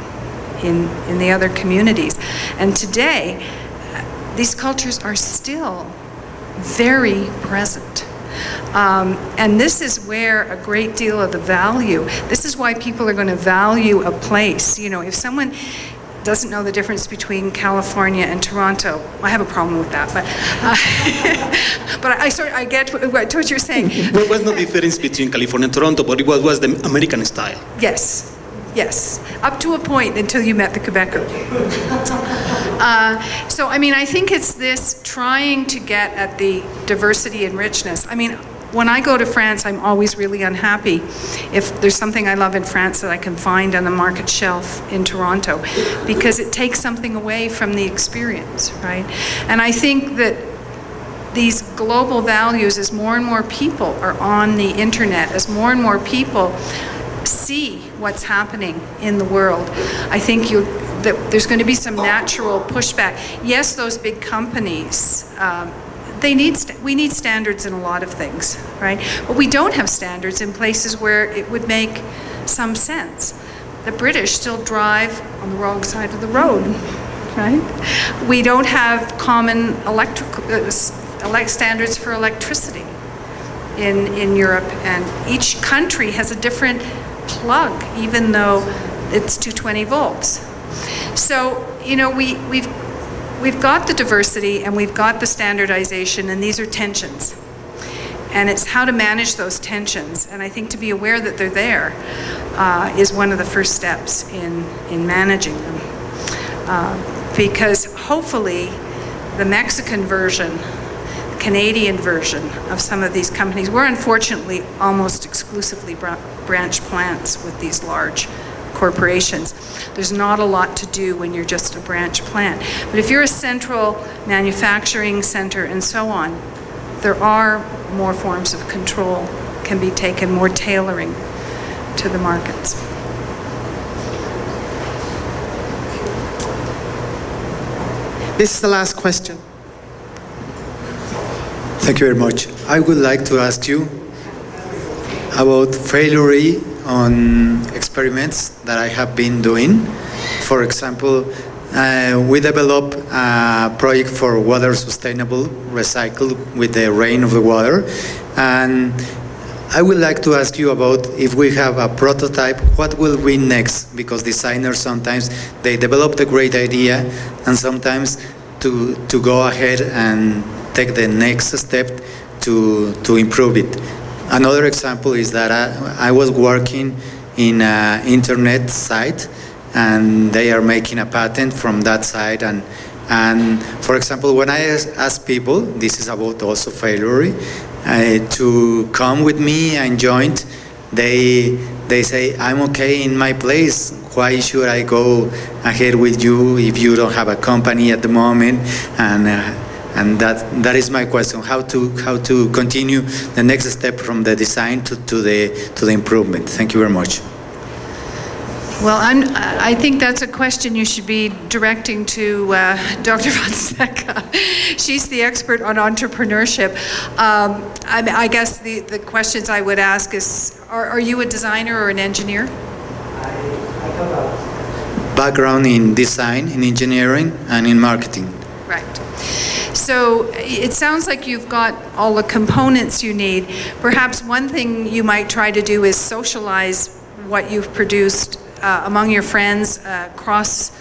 in the other communities. And today, these cultures are still very present. And this is where a great deal of the value, this is why people are going to value a place. You know, if someone doesn't know the difference between California and Toronto, I have a problem with that, but I get to what you're saying. What was the difference between California and Toronto, but it was the American style? Yes, yes, up to a point until you met the Quebecer. So, I mean, I think it's this trying to get at the diversity and richness. I mean, when I go to France, I'm always really unhappy if there's something I love in France that I can find on the market shelf in Toronto, because it takes something away from the experience, right? And I think that these global values, as more and more people are on the internet, as more and more people see what's happening in the world, I think that there's going to be some natural pushback. Yes, those big companies, we need standards in a lot of things, right? But we don't have standards in places where it would make some sense. The British still drive on the wrong side of the road, right? We don't have common standards for electricity in Europe, and each country has a different plug, even though it's 220 volts. So, you know, we've got the diversity and we've got the standardization, and these are tensions. And it's how to manage those tensions. And I think to be aware that they're there is one of the first steps in managing them. Because hopefully the Mexican version, the Canadian version of some of these companies, we're unfortunately almost exclusively branch plants with these large corporations. There's not a lot to do when you're just a branch plant. But if you're a central manufacturing center and so on, there are more forms of control can be taken, more tailoring to the markets. This is the last question. Thank you very much. I would like to ask you about failure on experiments that I have been doing. For example, we developed a project for water sustainable recycle with the rain of the water, and I would like to ask you about if we have a prototype, what will be next? Because designers sometimes they develop the great idea, and sometimes to go ahead and take the next step to improve it. Another example is that I was working in an internet site, and they are making a patent from that site. And for example, when I ask people, this is about also failure, to come with me and join, they say, I'm okay in my place. Why should I go ahead with you if you don't have a company at the moment? And that is my question: how to continue the next step from the design to the improvement. Thank you very much. Well, I think that's a question you should be directing to Dr. Fonseca. She's the expert on entrepreneurship. I guess the questions I would ask is: Are you a designer or an engineer? I have a background in design, in engineering, and in marketing. Right. So it sounds like you've got all the components you need. Perhaps one thing you might try to do is socialize what you've produced among your friends across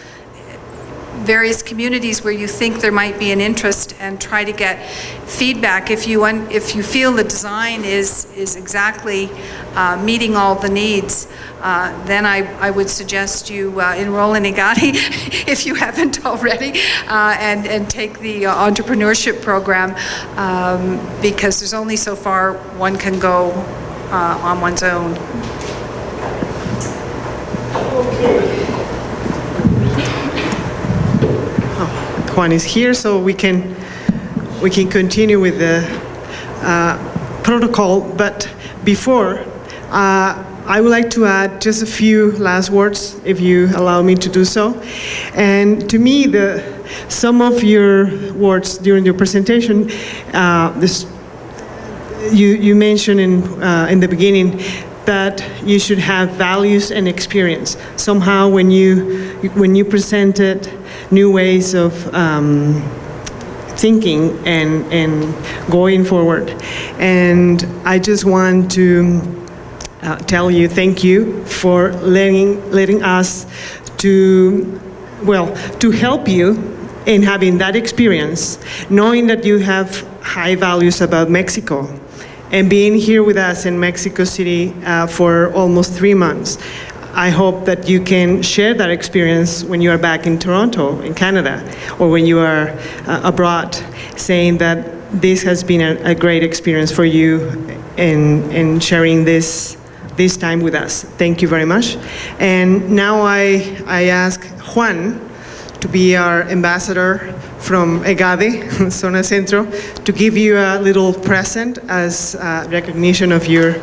various communities where you think there might be an interest, and try to get feedback. If you feel the design is exactly meeting all the needs, then I would suggest you enroll in IGADI if you haven't already, and take the entrepreneurship program, because there's only so far one can go on one's own. Juan is here, so we can continue with the protocol. But before, I would like to add just a few last words, if you allow me to do so. And to me, some of your words during your presentation, you mentioned in the beginning that you should have values and experience. Somehow, when you presented new ways of thinking and going forward, and I just want to tell you thank you for letting us to help you in having that experience, knowing that you have high values about Mexico, and being here with us in Mexico City for almost 3 months. I hope that you can share that experience when you are back in Toronto, in Canada, or when you are abroad, saying that this has been a great experience for you in sharing this time with us. Thank you very much. And now I ask Juan to be our ambassador from EGADE, Zona Centro, to give you a little present as recognition of your